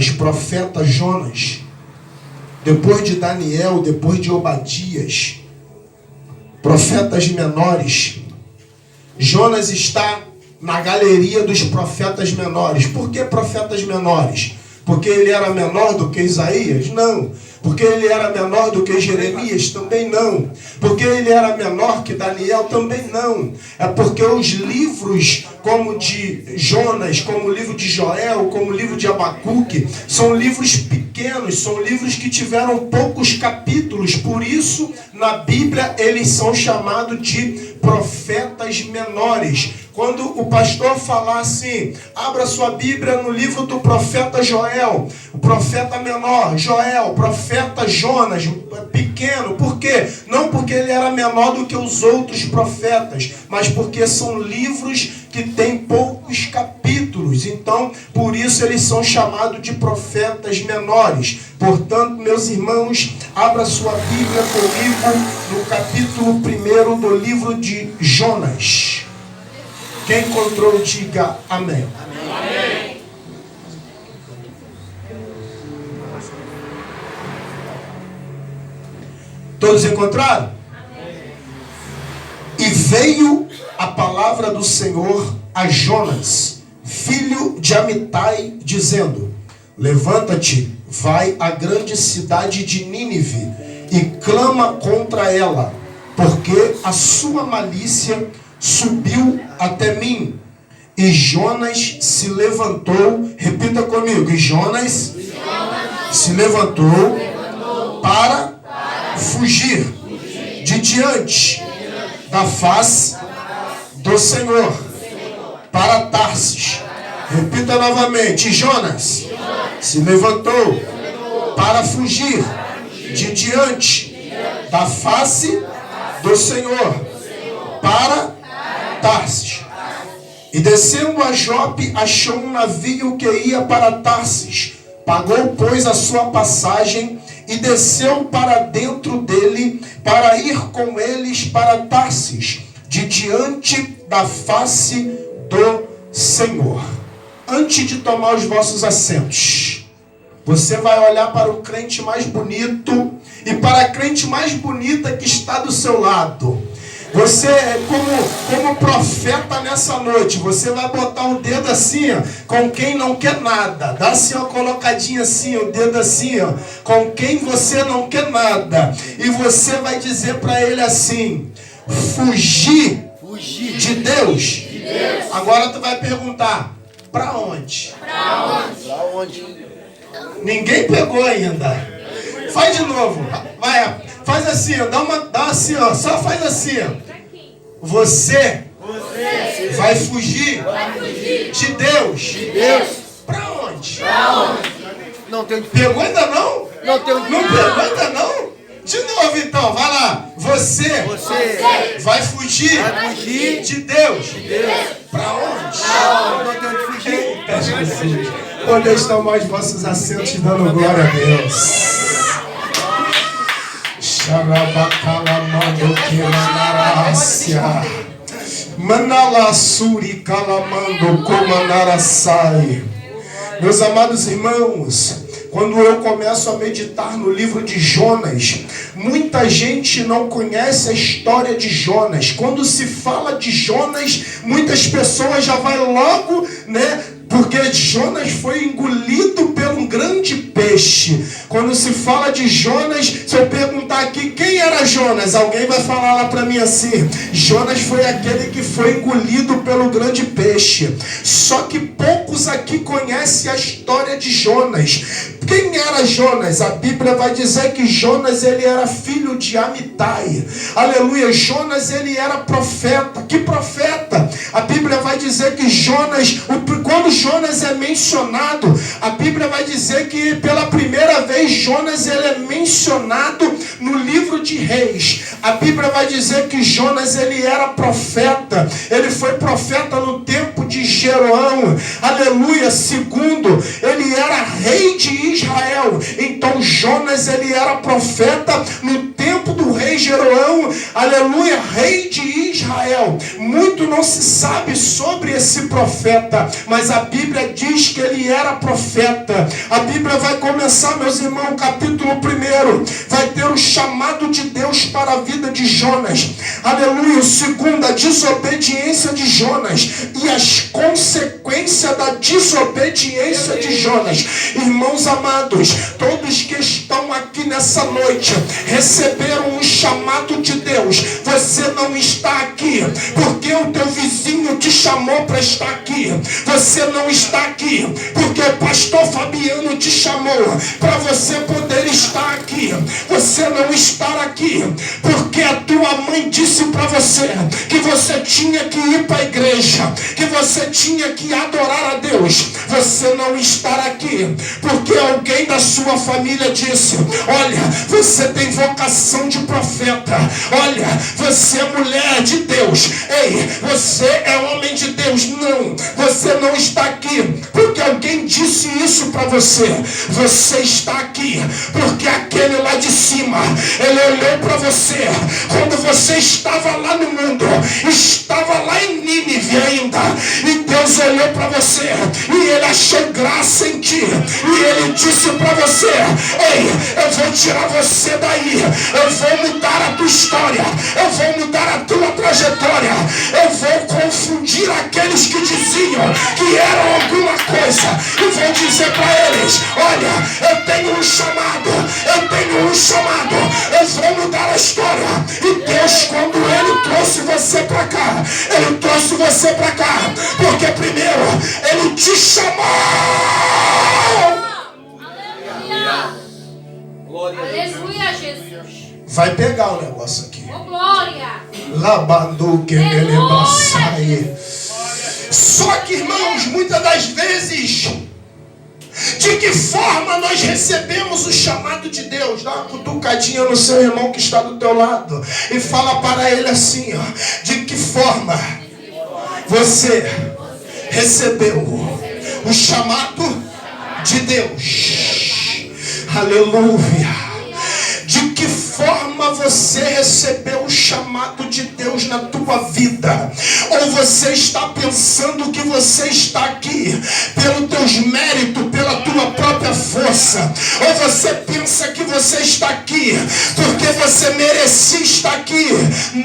Jonas, profeta Jonas, depois de Daniel, depois de Obadias, profetas menores, Jonas está na galeria dos profetas menores. Por que profetas menores? Porque ele era menor do que Isaías? Não. Porque ele era menor do que Jeremias? Também não. Porque ele era menor que Daniel? Também não. É porque os livros como de Jonas, como o livro de Joel, como o livro de Abacuque, são livros pequenos, são livros que tiveram poucos capítulos. Por isso, na Bíblia, eles são chamados de profetas menores. Quando o pastor falar assim, abra sua Bíblia no livro do profeta Joel, o profeta menor, Joel, profeta Jonas, pequeno. Por quê? Não porque ele era menor do que os outros profetas, mas porque são livros que têm poucos capítulos. Então, por isso eles são chamados de profetas menores. Portanto, meus irmãos, abra sua Bíblia comigo no capítulo 1 do livro de Jonas. Quem encontrou, diga amém. Amém. Todos encontraram? Amém. E veio a palavra do Senhor a Jonas, filho de Amitai, dizendo: levanta-te, vai à grande cidade de Nínive e clama contra ela, porque a sua malícia subiu até mim. E Jonas se levantou, repita comigo, e Jonas se levantou para fugir de diante da face do Senhor para Tarsis. Repita novamente, Jonas se levantou para fugir de diante da face do Senhor para Tarsis. E descendo a Jope, achou um navio que ia para Tarsis. Pagou, pois, a sua passagem e desceu para dentro dele, para ir com eles para Tarsis, de diante da face do Senhor. Antes de tomar os vossos assentos, você vai olhar para o crente mais bonito e para a crente mais bonita que está do seu lado. Você, como profeta nessa noite, você vai botar o dedo assim, ó, com quem não quer nada. Dá assim uma colocadinha assim, o dedo assim, ó, com quem você não quer nada. E você vai dizer para ele assim: fugir de Deus. Agora tu vai perguntar: para onde? Para onde? Ninguém pegou ainda. Faz de novo. Vai, faz assim, ó, dá assim, ó, só faz assim, ó. Você vai fugir de Deus. Para onde? Não tem. Pegou ainda não? Não pegou ainda não? De novo então, vai lá. Você vai fugir de Deus. Para onde? Não tem onde fugir. Podeis tomar os vossos assentos dando glória a Deus. Xarabacalamando que manarácia. Manalassuri calamando comanaraçai. Meus amados irmãos, quando eu começo a meditar no livro de Jonas, muita gente não conhece a história de Jonas. Quando se fala de Jonas, muitas pessoas já vai logo, porque Jonas foi engolido por um grande peixe. Quando se fala de Jonas, se eu perguntar aqui quem era Jonas, alguém vai falar lá para mim assim: Jonas foi aquele que foi engolido pelo grande peixe. Só que poucos aqui conhecem a história de Jonas. Quem era Jonas? A Bíblia vai dizer que Jonas, ele era filho de Amitai. Aleluia. Jonas, ele era profeta. Que profeta? A Bíblia vai dizer que Jonas, quando Jonas é mencionado, a Bíblia vai dizer que pela primeira vez Jonas, ele é mencionado no livro de Reis. A Bíblia vai dizer que Jonas, ele era profeta. Ele foi profeta no tempo de Jeroão. Aleluia. Segundo, ele era rei de Israel. Então Jonas, ele era profeta no tempo do rei Jeroão, aleluia, rei de Israel. Muito não se sabe sobre esse profeta, mas a Bíblia diz que ele era profeta. A Bíblia vai começar, meus irmãos, capítulo 1, vai ter o chamado de Deus para a vida de Jonas, aleluia. O segundo, a desobediência de Jonas e as consequências da desobediência de Jonas. Irmãos amados, todos que estão aqui nessa noite receberam um chamado de Deus. Você não está aqui porque o teu vizinho te chamou para estar aqui. Você não está aqui porque o pastor Fabiano te chamou para você poder estar aqui. Você não está aqui porque a tua mãe disse para você que você tinha que ir para a igreja, que você tinha que adorar a Deus. Você não está aqui porque alguém da sua família disse: olha, você tem vocação de profeta, olha, você é mulher de Deus, ei, você é homem de Deus. Não, você não está aqui porque alguém disse isso para você. Você está aqui porque aquele lá de cima, ele olhou para você quando você estava lá no mundo, estava lá em Nínive ainda, e Deus olhou para você e ele achou graça em ti, e ele disse para você: ei, eu vou tirar você daí, eu vou mudar a tua história, eu vou mudar a tua trajetória, eu vou confundir aqueles que diziam que eram alguma coisa, e vou dizer para eles: olha, eu tenho um chamado, eu vou mudar a história. E Deus, quando ele trouxe você para cá, ele trouxe você para cá porque primeiro ele te chamou. Aleluia, Jesus. Vai pegar o negócio aqui. Oh, glória. Labando que ele sai. Só que, irmãos, muitas das vezes, de que forma nós recebemos o chamado de Deus? Dá uma cutucadinha no seu irmão que está do teu lado e fala para ele assim, ó: de que forma você recebeu o chamado de Deus? Aleluia. De que forma você recebeu o chamado de Deus na tua vida? Ou você está pensando que você está aqui pelos teus méritos, pela tua própria força? Ou você pensa que você está aqui porque você merecia estar aqui?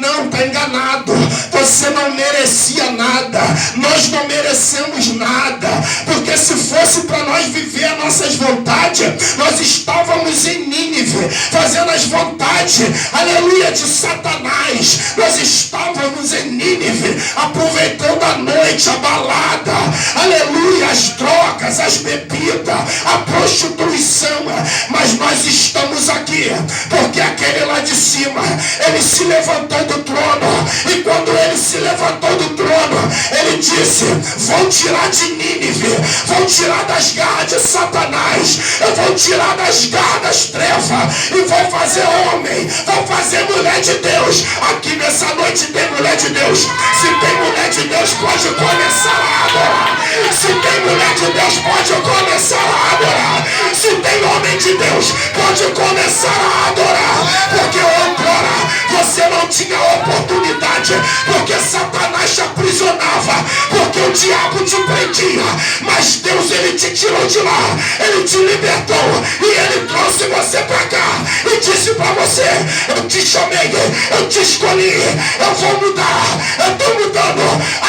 Não, está enganado. Você não merecia nada. Nós não merecemos nada, porque se fosse para nós viver as nossas vontades, nós estávamos em Nínive fazendo as vontades, aleluia, de Satanás. Nós estávamos em Nínive aproveitando a noite, a balada, aleluia, as drogas, as bebidas, a prostituição. Mas nós estamos aqui porque aquele lá de cima, ele se levantou do trono, e quando ele se levantou do trono, ele disse: vou tirar de Nínive, vou tirar das garras de Satanás, eu vou tirar das garras das trevas, e vou fazer homem, vou fazer mulher de Deus. Aqui nessa noite tem mulher de Deus. Se tem mulher de Deus, pode começar a adorar. Se tem mulher de Deus, pode começar a adorar. Se tem homem de Deus, pode começar a adorar. Porque outrora você não tinha oportunidade, porque Satanás te aprisionava, porque o diabo te prendia. Mas Deus, ele te tirou de lá, ele te libertou, e ele trouxe você para cá e disse para você: eu te chamei, eu te escolhi, eu vou mudar, eu estou mudando,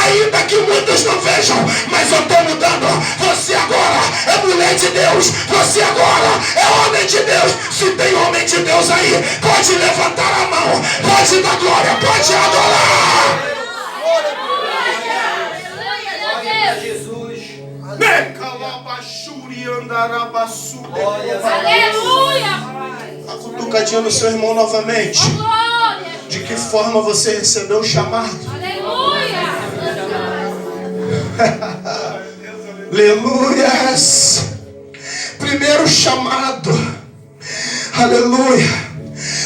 ainda que muitos não vejam, mas eu estou mudando. Você agora é mulher de Deus, você agora é homem de Deus. Se tem homem de Deus aí, pode levantar a mão, pode dar glória, pode adorar. Aleluia. A cutucadinha no seu irmão novamente. De que forma você recebeu o chamado? Aleluia. Aleluias. Primeiro chamado. Aleluia.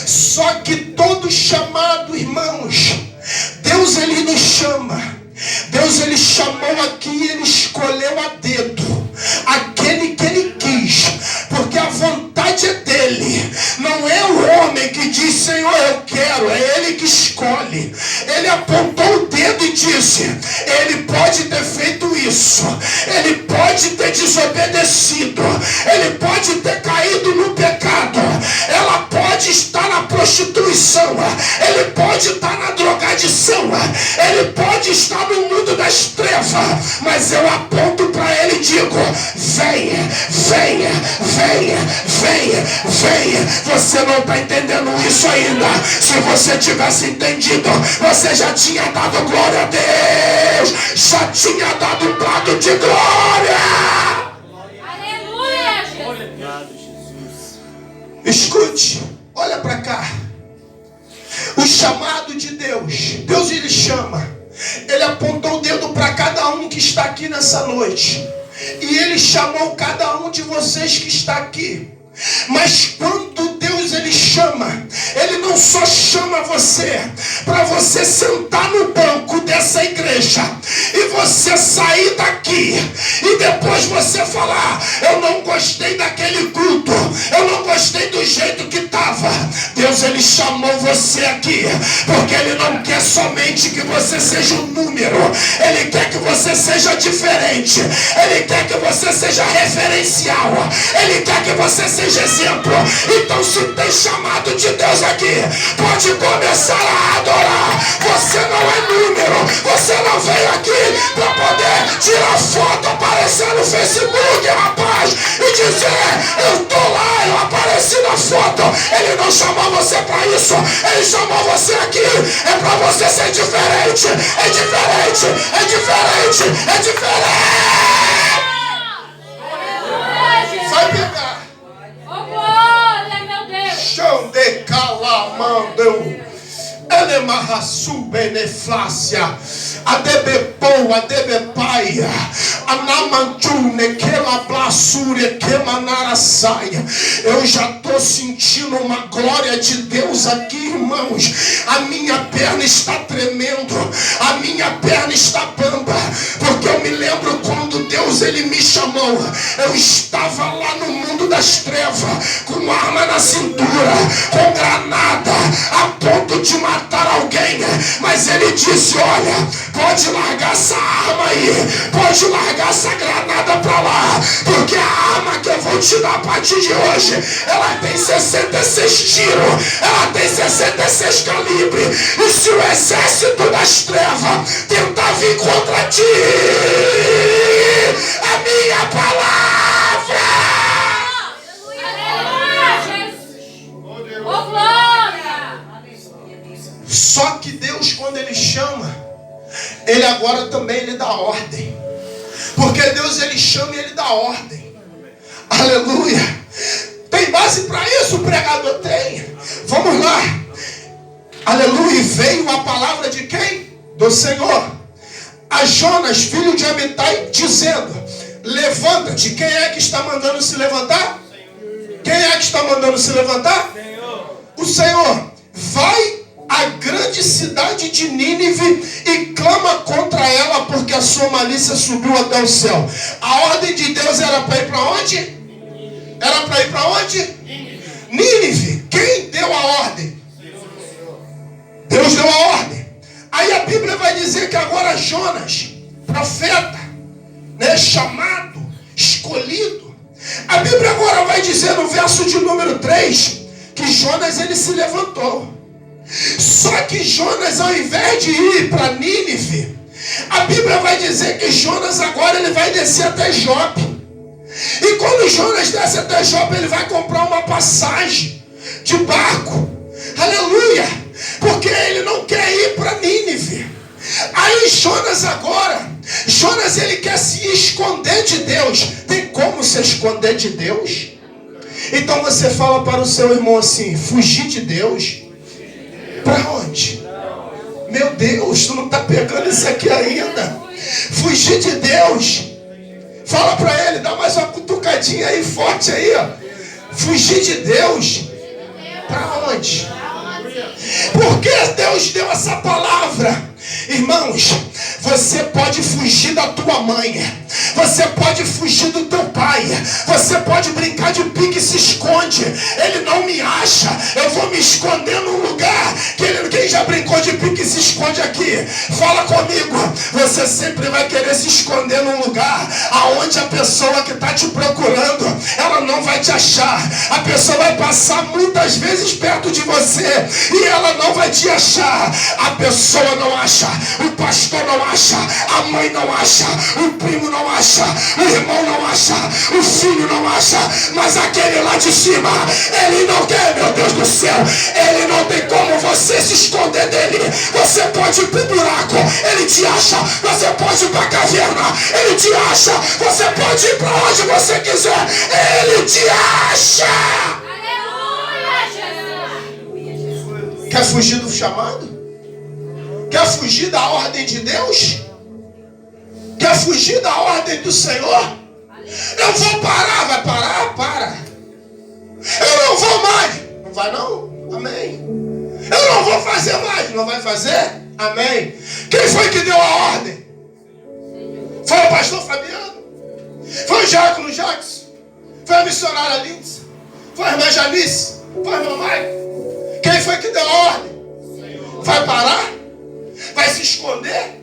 Só que todo chamado, irmãos, Deus, ele nos chama. Deus, ele chamou aqui, ele escolheu a dedo aquele que ele quis, porque a vontade é dele. Não é o homem que diz: Senhor, eu quero. claro, é ele que escolhe. Ele apontou o dedo e disse: ele pode ter feito isso, ele pode ter desobedecido, ele pode ter caído no pecado, ela pode estar na prostituição, ele pode estar na drogadição, ele pode estar no mundo das trevas, mas eu aponto para ele e digo: venha, venha, venha, venha, venha. Você não está entendendo isso ainda. Se você tivesse entendido, você já tinha dado glória a Deus, já tinha dado um brado de glória. Aleluia, Jesus. Escute, olha para cá. O chamado de Deus, Deus ele chama. Ele apontou o dedo para cada um que está aqui nessa noite. E ele chamou cada um de vocês que está aqui. Mas quando Deus ele chama, ele não só chama você para você sentar no banco dessa igreja e você sair daqui e depois você falar: eu não gostei daquele culto, eu não gostei do jeito que estava. Deus ele chamou você aqui porque ele não quer somente que você seja um número, ele quer que você seja diferente, ele quer que você seja referencial, ele quer que você seja exemplo. Então, se tem chamado de Deus aqui, pode começar a adorar. Você não é número, você não veio aqui para poder tirar foto, aparecer no Facebook, rapaz, e dizer: eu tô lá, eu apareci na foto. Ele não chamou você para isso, ele chamou você aqui é para você ser diferente. É diferente, é diferente, é diferente. Vai pegar. Glória, meu Deus. Chão de calamando. Elemarraçu beneflácia. Adebepou, adebepaia. Anamantune, quelablassure, quemanaraçaia. Eu já estou sentindo uma glória de Deus aqui, irmãos. A minha perna está tremendo, a minha perna está bamba, porque eu me lembro quando Deus ele me chamou. Eu estava lá no mundo das trevas, com arma na cintura, com granada, a ponto de matar alguém. Mas ele disse: olha, pode largar essa arma aí, pode largar essa granada pra lá, porque a arma que eu vou te dar a partir de hoje, ela tem 66 tiros, ela tem 66 calibre. E se o exército das trevas tentar vir contra ti, a minha palavra. Aleluia, Jesus. Oh, glória. Só que Deus, quando ele chama, ele agora também ele dá ordem. Porque Deus ele chama e ele dá ordem. Aleluia. Tem base para isso, pregador? Tem. Vamos lá. Aleluia. E veio a palavra de quem? Do Senhor a Jonas, filho de Amitai, dizendo: levanta-te. Quem é que está mandando se levantar? Quem é que está mandando se levantar? O Senhor. Vai a grande cidade de Nínive e clama contra ela, porque a sua malícia subiu até o céu. A ordem de Deus era para ir para onde? Era para ir para onde? Nínive. Quem deu a ordem? Deus deu a ordem. Aí a Bíblia vai dizer que agora Jonas, profeta, né, chamado, escolhido, a Bíblia agora vai dizer no verso de número 3 que Jonas ele se levantou. Só que Jonas, ao invés de ir para Nínive, a Bíblia vai dizer que Jonas agora ele vai descer até Jope. E quando Jonas desce até Jope, ele vai comprar uma passagem de barco. Aleluia! Porque ele não quer ir para Nínive. Aí Jonas agora, Jonas ele quer se esconder de Deus. Tem como se esconder de Deus? Então você fala para o seu irmão assim: fugir de Deus. Para onde? Meu Deus, tu não está pegando isso aqui ainda. Fugir de Deus. Fala para ele, dá mais uma cutucadinha aí, forte aí, ó. Fugir de Deus. Para onde? Por que Deus deu essa palavra? Irmãos, você pode fugir da tua mãe, você pode fugir do teu pai, você pode brincar de pique e se esconde. Ele não me acha, eu vou me esconder num lugar que ele responde aqui. Fala comigo. Você sempre vai querer se esconder num lugar aonde a pessoa que está te procurando, ela não vai te achar. A pessoa vai passar muitas vezes perto de você e ela não vai te achar. A pessoa não acha, o pastor não acha, a mãe não acha, o primo não acha, o irmão não acha, o filho não acha, mas aquele lá de cima, ele não quer, meu Deus do céu, ele não tem como você se esconder dele. Você pode ir pro buraco, ele te acha. Você pode ir pra caverna, ele te acha. Você pode ir pra onde você quiser, ele te acha. Aleluia, Jesus. Quer fugir do chamado? Quer fugir da ordem de Deus? Quer fugir da ordem do Senhor? Eu vou parar, vai parar? Para. Eu não vou mais. Não vai não? Amém. Eu não vou fazer mais. Não vai fazer? Amém. Quem foi que deu a ordem? Foi o pastor Fabiano? Foi o diácono Jackson? Foi a missionária Lindsay? Foi a irmã Janice? Foi a irmã Mike? Quem foi que deu a ordem? Vai parar? Vai se esconder?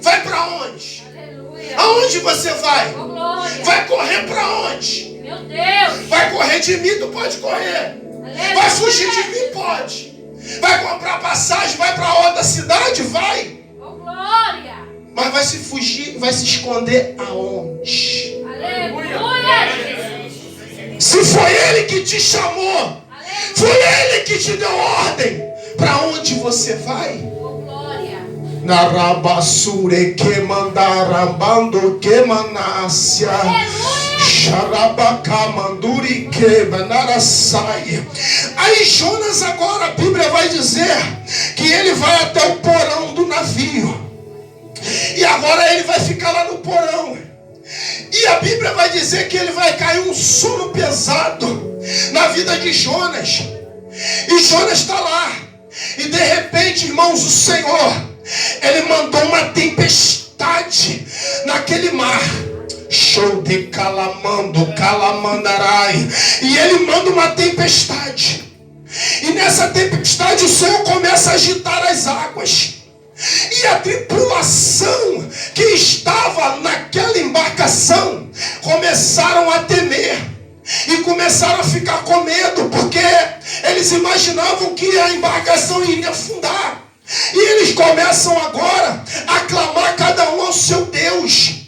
Vai para onde? Aleluia. Aonde você vai? Oh, glória. Vai correr para onde? Meu Deus. Vai correr de mim? Tu pode correr. Aleluia. Vai fugir de mim? Pode. Vai comprar passagem? Vai para outra cidade? Vai. Oh, glória. Mas vai se fugir, vai se esconder aonde? Aleluia, Jesus. Se foi ele que te chamou, foi ele que te deu ordem, para onde você vai? Oh, glória. Narabasure que mandarambando que manácia. Xarabacamanduri que manarasai. Aí Jonas agora, a Bíblia vai dizer que ele vai até o porão do navio. E agora ele vai ficar lá no porão. E a Bíblia vai dizer que ele vai cair um sono pesado na vida de Jonas. E Jonas está lá. E de repente, irmãos, o Senhor, ele mandou uma tempestade naquele mar. Show de calamando, calamandarai. E ele manda uma tempestade. E nessa tempestade o Senhor começa a agitar as águas. E a tripulação que estava naquela embarcação começaram a temer. E começaram a ficar com medo, porque eles imaginavam que a embarcação iria afundar. E eles começam agora a clamar cada um ao seu Deus.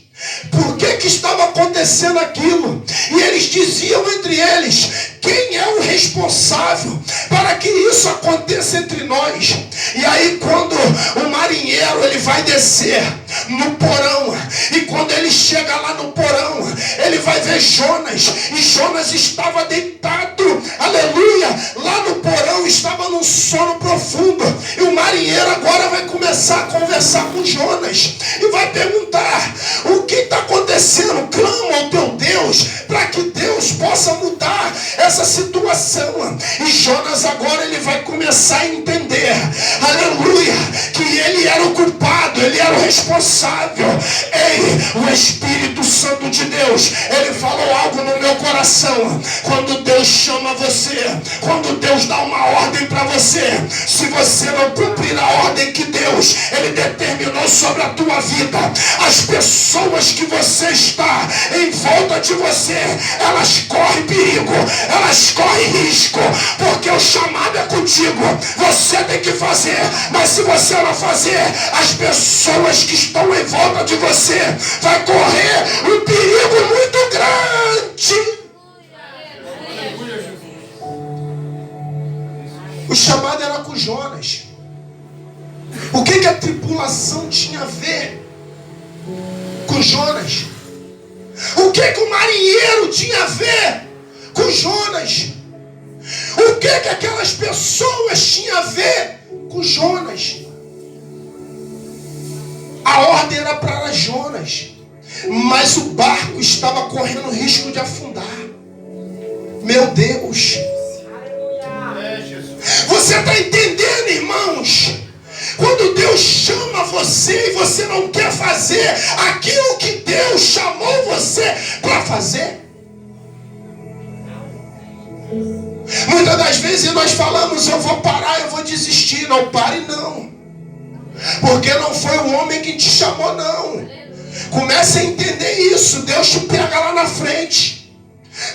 Por que estava acontecendo aquilo? E eles diziam entre eles: quem é o responsável para que isso aconteça entre nós? E aí quando o marinheiro ele vai descer no porão, e quando ele chega lá no porão, ele vai ver Jonas, e Jonas estava deitado, aleluia, lá no porão, estava num sono profundo. E o marinheiro agora vai começar a conversar com Jonas e vai perguntar: o que está acontecendo? Clama ao teu Deus para que Deus possa mudar essa situação. E Jonas agora ele vai começar a entender, aleluia, que ele era o culpado, ele era o responsável. Ei, o Espírito Santo de Deus, ele falou algo no meu coração. Quando Deus chama você, quando Deus dá uma ordem para você, se você não cumprir a ordem que Deus ele determinou sobre a tua vida, as pessoas que você está em volta de você, elas correm perigo, elas correm risco, porque o chamado é contigo. Você tem que fazer, mas se você não fazer, as pessoas que estão em volta de você vai correr um perigo muito grande. O chamado era com Jonas. O que a tripulação tinha a ver com Jonas? O que o marinheiro tinha a ver com Jonas? O que aquelas pessoas tinham a ver com Jonas? A ordem era para Jonas, mas o barco estava correndo risco de afundar. Meu Deus! Você está entendendo, irmãos? Quando Deus chama você e você não quer fazer aquilo que Deus chamou você para fazer. Muitas das vezes nós falamos: eu vou parar, eu vou desistir. Não pare não. Porque não foi o homem que te chamou, não. Comece a entender isso. Deus te pega lá na frente.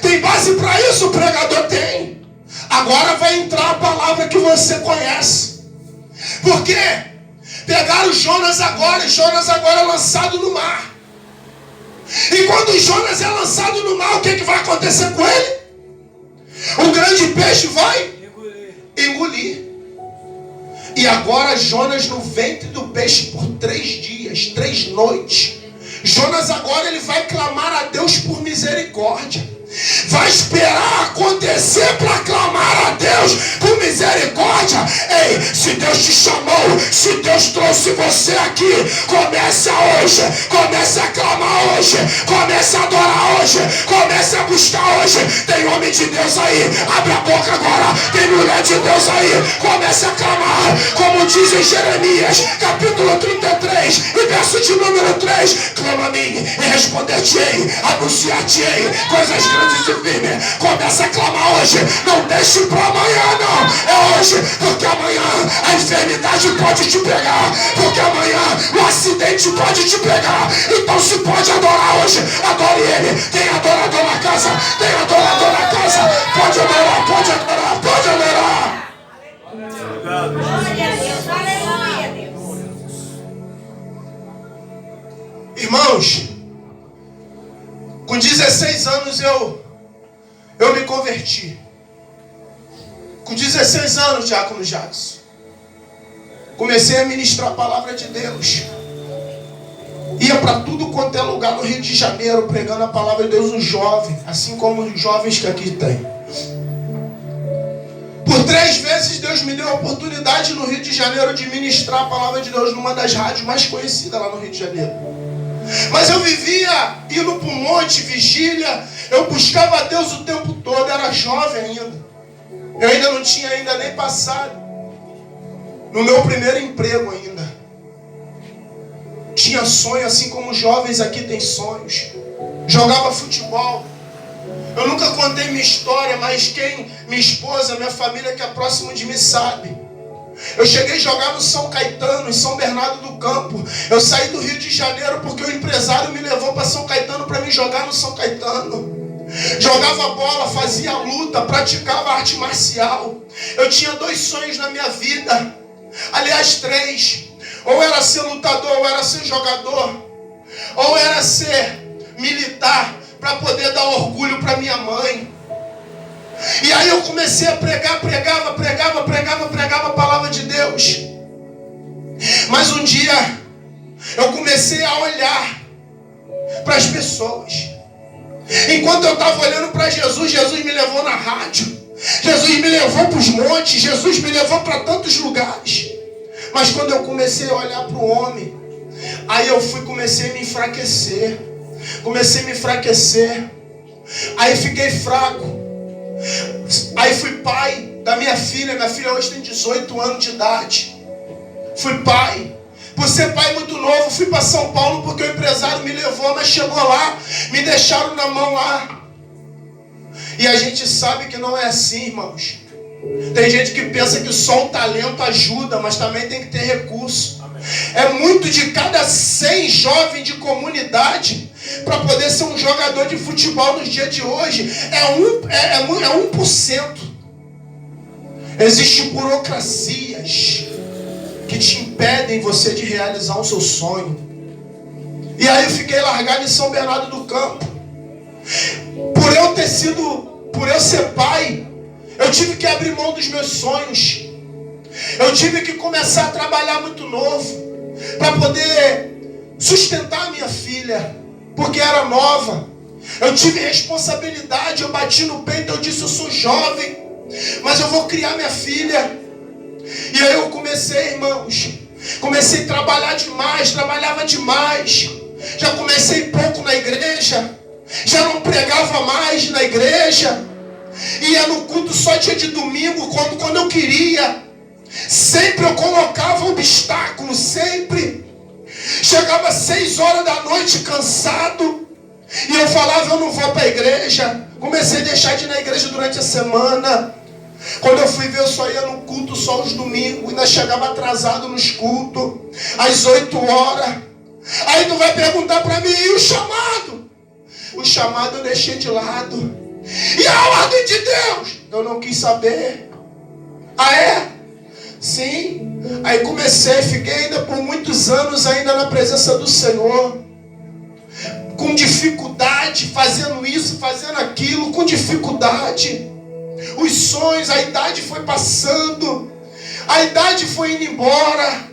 Tem base para isso, o pregador tem. Agora vai entrar a palavra que você conhece. Por quê? Pegaram Jonas agora, e Jonas agora é lançado no mar. E quando Jonas é lançado no mar, o que vai acontecer com ele? O grande peixe vai engolir. E agora Jonas no ventre do peixe por 3 dias, 3 noites. Jonas agora ele vai clamar a Deus por misericórdia. Vai esperar acontecer para clamar a Deus por misericórdia. Ei, se Deus te chamou, se Deus trouxe você aqui, comece hoje, comece a clamar hoje, comece a adorar hoje, comece a buscar hoje. Tem homem de Deus aí, abre a boca agora. Tem mulher de Deus aí, comece a clamar, como diz em Jeremias capítulo 33 e verso de número 3: clama a mim e responder-te-ei, anunciar-te-ei coisas grandes e firmes. Começa a clamar hoje, não deixe para amanhã, não. É hoje, porque amanhã a enfermidade pode te pegar, porque amanhã o acidente pode te pegar. Então se pode adorar hoje, adore Ele. Tem adorador na casa, tem adorador na casa. Pode adorar, pode adorar, pode adorar. Glória a Deus, aleluia, Deus. Irmãos, com 16 anos eu me converti. Com 16 anos, Diácono Jackson, comecei a ministrar a palavra de Deus. Ia para tudo quanto é lugar no Rio de Janeiro, pregando a palavra de Deus, um jovem, assim como os jovens que aqui tem. Por 3 vezes Deus me deu a oportunidade no Rio de Janeiro de ministrar a palavra de Deus numa das rádios mais conhecidas lá no Rio de Janeiro. Mas eu vivia indo para um monte, vigília, eu buscava a Deus o tempo todo, era jovem ainda. Eu ainda não tinha ainda nem passado no meu primeiro emprego ainda. Tinha sonho, assim como os jovens aqui têm sonhos. Jogava futebol. Eu nunca contei minha história, mas minha esposa, minha família que é próximo de mim sabe. Eu cheguei a jogar no São Caetano, em São Bernardo do Campo. Eu saí do Rio de Janeiro porque o empresário me levou para São Caetano para me jogar no São Caetano. Jogava bola, fazia luta, praticava arte marcial. Eu tinha 2 sonhos na minha vida. Aliás, 3. Ou era ser lutador, ou era ser jogador, ou era ser militar, para poder dar orgulho para minha mãe. E aí eu comecei a pregar, pregava a palavra de Deus. Mas um dia eu comecei a olhar para as pessoas. Enquanto eu estava olhando para Jesus, Jesus me levou na rádio, Jesus me levou para os montes, Jesus me levou para tantos lugares. Mas quando eu comecei a olhar para o homem, aí eu comecei a me enfraquecer. Aí fiquei fraco. Aí fui pai da minha filha hoje tem 18 anos de idade. Fui pai. Por ser pai muito novo, fui para São Paulo porque o empresário me levou, mas chegou lá, me deixaram na mão lá. E a gente sabe que não é assim, irmãos. Tem gente que pensa que só o talento ajuda, mas também tem que ter recurso. É muito de cada 100 jovens de comunidade para poder ser um jogador de futebol nos dias de hoje. É 1%. Existem burocracias que te impedem você de realizar o seu sonho. E aí eu fiquei largado em São Bernardo do Campo. Por eu ser pai, eu tive que abrir mão dos meus sonhos. Eu tive que começar a trabalhar muito novo para poder sustentar a minha filha, porque era nova. Eu tive responsabilidade, eu bati no peito, eu disse: eu sou jovem, mas eu vou criar minha filha. E aí eu comecei, irmãos, comecei a trabalhar demais, trabalhava demais. Já comecei pouco na igreja, já não pregava mais na igreja, ia no culto só dia de domingo, quando eu queria. Sempre eu colocava obstáculo, sempre. Chegava às 6 horas da noite cansado, e eu falava: eu não vou para a igreja. Comecei a deixar de ir na igreja durante a semana. Quando eu fui ver, eu só ia no culto só os domingos. Ainda chegava atrasado nos cultos, às 8 horas. Aí tu vai perguntar para mim, e o chamado? O chamado eu deixei de lado. E a ordem de Deus? Eu não quis saber. Ah, é? Sim. Aí comecei, fiquei ainda por muitos anos ainda na presença do Senhor, com dificuldade, fazendo isso, fazendo aquilo, com dificuldade. Os sonhos, a idade foi passando, a idade foi indo embora.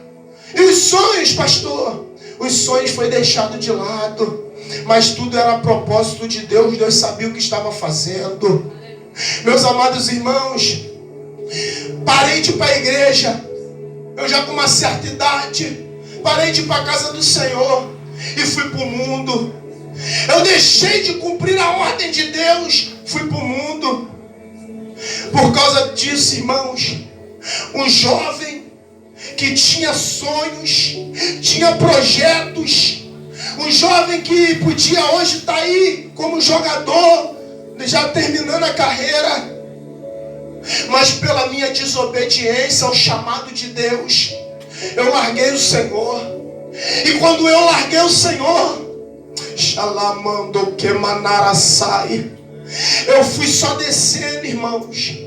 E os sonhos, pastor, os sonhos foi deixado de lado. Mas tudo era a propósito de Deus. Deus sabia o que estava fazendo. Meus amados irmãos, parei de ir para a igreja. Eu já com uma certa idade, parei de ir para a casa do Senhor e fui para o mundo. Eu deixei de cumprir a ordem de Deus, fui para o mundo. Por causa disso, irmãos, um jovem que tinha sonhos, tinha projetos, um jovem que podia hoje estar aí como jogador, já terminando a carreira, mas pela minha desobediência ao chamado de Deus, eu larguei o Senhor. E quando eu larguei o Senhor, eu fui só descendo, irmãos.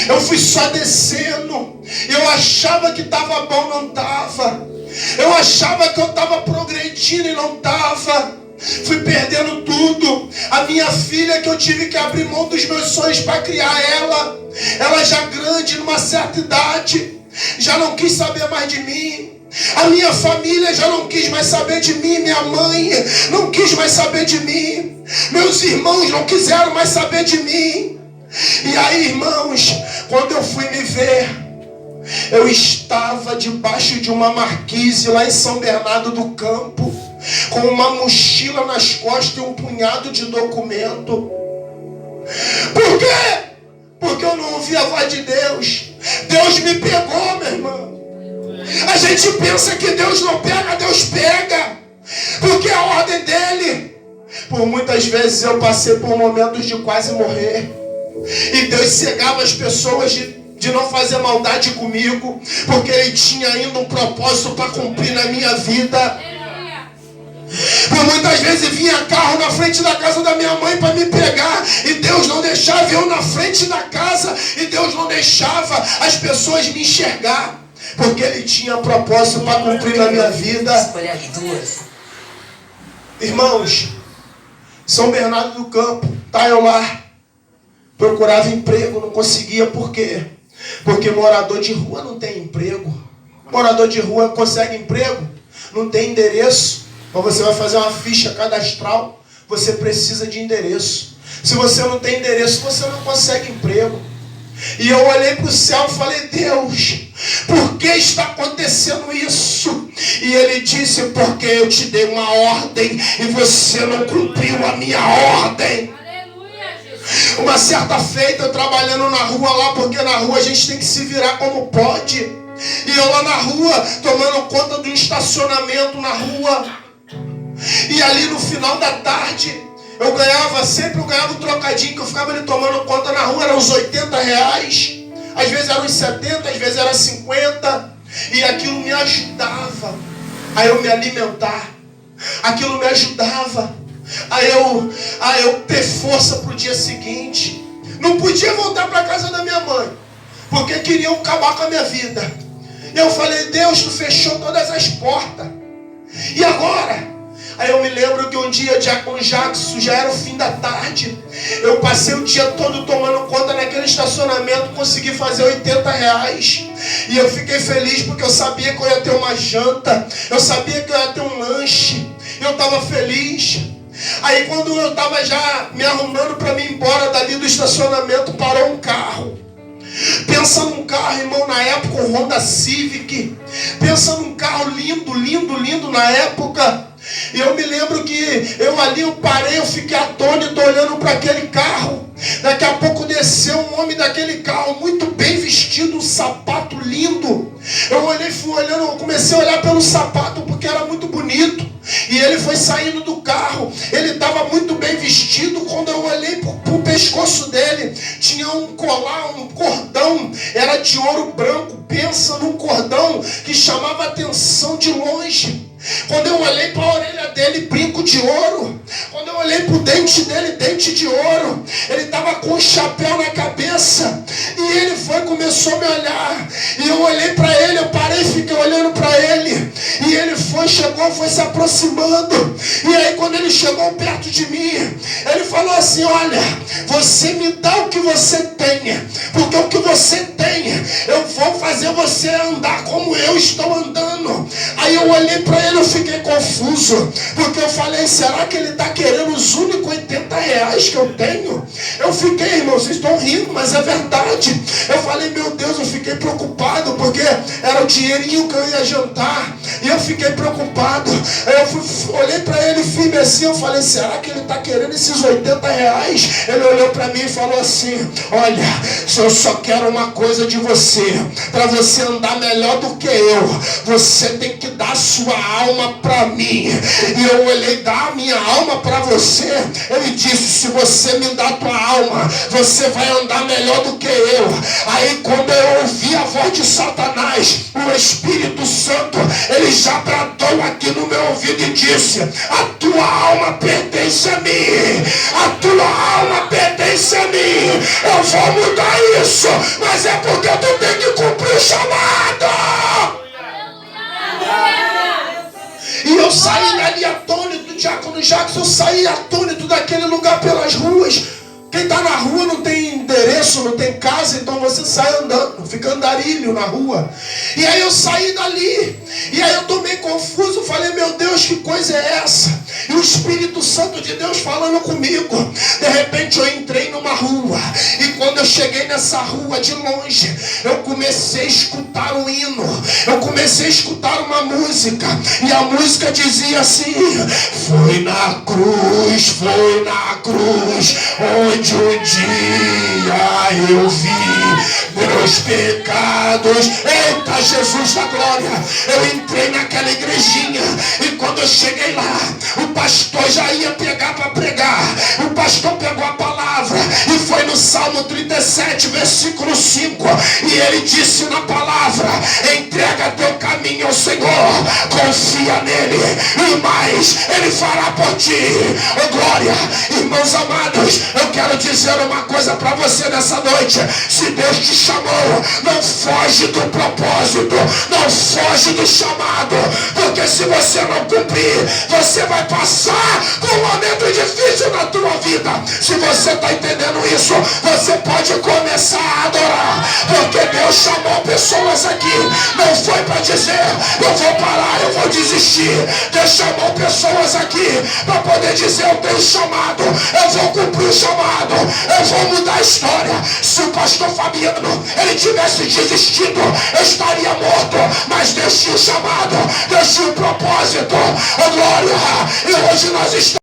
Eu fui só descendo. Eu achava que estava bom, não estava. Eu achava que eu estava progredindo e não estava. Fui perdendo tudo. A minha filha, que eu tive que abrir mão dos meus sonhos para criar ela já grande, numa certa idade, já não quis saber mais de mim. A minha família já não quis mais saber de mim. Minha mãe não quis mais saber de mim. Meus irmãos não quiseram mais saber de mim. E aí, irmãos, quando eu fui me ver, eu estava debaixo de uma marquise lá em São Bernardo do Campo, com uma mochila nas costas e um punhado de documento. Por quê? Porque eu não ouvi a voz de Deus. Deus me pegou, meu irmão. A gente pensa que Deus não pega, Deus pega, porque é a ordem dele. Por muitas vezes eu passei por momentos de quase morrer, e Deus cegava as pessoas de não fazer maldade comigo, porque Ele tinha ainda um propósito para cumprir na minha vida. Por muitas vezes vinha carro na frente da casa da minha mãe para me pegar, e Deus não deixava eu na frente da casa, e Deus não deixava as pessoas me enxergar, porque Ele tinha propósito para cumprir na minha vida. Escolher as duas. Irmãos, São Bernardo do Campo, tá eu lá, procurava emprego, não conseguia. Por quê? Porque morador de rua não tem emprego. Morador de rua consegue emprego, não tem endereço. Mas você vai fazer uma ficha cadastral, você precisa de endereço. Se você não tem endereço, você não consegue emprego. E eu olhei para o céu e falei: Deus, por que está acontecendo isso? E Ele disse: porque eu te dei uma ordem e você não cumpriu a minha ordem. Aleluia, Jesus. Uma certa feita, eu trabalhando na rua lá, porque na rua a gente tem que se virar como pode. E eu lá na rua, tomando conta de um estacionamento na rua. E ali no final da tarde, eu ganhava um trocadinho, que eu ficava ali tomando conta na rua, eram uns R$80. Às vezes eram uns 70, às vezes era 50. E aquilo me ajudava a eu me alimentar. Aquilo me ajudava a eu ter força para o dia seguinte. Não podia voltar para a casa da minha mãe, porque queriam acabar com a minha vida. E eu falei: Deus, tu fechou todas as portas. E agora? Aí eu me lembro que um dia, com Jackson, já era o fim da tarde. Eu passei o dia todo tomando conta naquele estacionamento, consegui fazer R$80. E eu fiquei feliz porque eu sabia que eu ia ter uma janta, eu sabia que eu ia ter um lanche. Eu estava feliz. Aí quando eu estava já me arrumando para me ir embora dali do estacionamento, parou um carro. Pensa num carro, irmão, na época um Honda Civic. Pensa num carro lindo, lindo, lindo na época. E eu me lembro que eu parei, eu fiquei atônito olhando para aquele carro. Daqui a pouco desceu um homem daquele carro, muito bem vestido, um sapato lindo. Eu olhei, fui olhando, eu comecei a olhar pelo sapato porque era muito bonito. E ele foi saindo do carro. Ele estava muito bem vestido. Quando eu olhei para o pescoço dele, tinha um colar, um cordão. Era de ouro branco. Pensa num cordão que chamava a atenção de longe. Quando eu olhei para a orelha dele, brinco de ouro. Quando eu olhei para o dente dele, dente de ouro. Ele estava com um chapéu na cabeça. E ele começou a me olhar. E eu olhei para ele, eu parei e fiquei olhando para ele. E ele chegou, foi se aproximando. E aí quando ele chegou perto de mim, ele falou assim: olha, você me dá o que você tem. Porque o que você tem, eu vou fazer você andar como eu estou andando. Aí eu olhei para ele, eu fiquei confuso, porque eu falei: será que ele está querendo os únicos R$80 que eu tenho? Eu fiquei, irmão, vocês estão rindo, mas é verdade. Eu falei: meu Deus, eu fiquei preocupado, porque era o dinheirinho que eu ia jantar, e eu fiquei preocupado. Eu olhei para ele firme assim, eu falei: será que ele está querendo esses R$80? Ele olhou para mim e falou assim: olha, eu só quero uma coisa de você, para você andar melhor do que eu, você tem que dar sua alma para mim. E eu olhei: dar a minha alma para você? Ele disse: se você me dá a tua alma, você vai andar melhor do que eu. Aí quando eu ouvi a voz de Satanás, o Espírito Santo, ele já bradou aqui no meu ouvido e disse: a tua alma pertence a mim, a tua alma pertence a mim. Eu vou mudar isso, mas é porque tu tem que cumprir o chamado. E eu saí dali atônito, diácono Jackson, eu saí atônito daquele lugar pelas ruas. Quem está na rua não tem endereço, não tem casa, então você sai andando, fica andarilho na rua. E aí eu saí dali, e aí eu tô meio confuso, falei: meu Deus, que coisa é essa? E o Espírito Santo de Deus falando comigo. De repente eu entrei numa rua, e quando eu cheguei nessa rua de longe, eu comecei a escutar um hino, eu comecei a escutar uma música, e a música dizia assim: foi na cruz, onde um dia eu vi meus pecados. Eita, Jesus da glória! Eu entrei naquela igrejinha, e quando eu cheguei lá, o pastor já ia pegar para pregar. O pastor pegou a palavra e foi no Salmo 37, versículo 5, e ele disse na palavra: entrega teu caminho ao Senhor, confia nele, e mais ele fará por ti. Oh glória! Irmãos amados, eu quero dizer uma coisa para você nessa noite: se Deus te chamou, não foge do propósito, não foge do chamado, porque se você não cumprir, você vai passar por um momento difícil na tua vida. Se você está entendendo isso, você pode começar a adorar, porque Deus chamou pessoas aqui, não foi para dizer: eu vou parar, eu vou desistir. Deus chamou pessoas aqui para poder dizer: eu tenho chamado, eu vou cumprir o chamado, eu vou mudar a história. Se o pastor Fabiano, ele tivesse desistido, eu estaria morto, mas Deus tinha o chamado, Deus tinha o propósito. Oh glória! E hoje nós estamos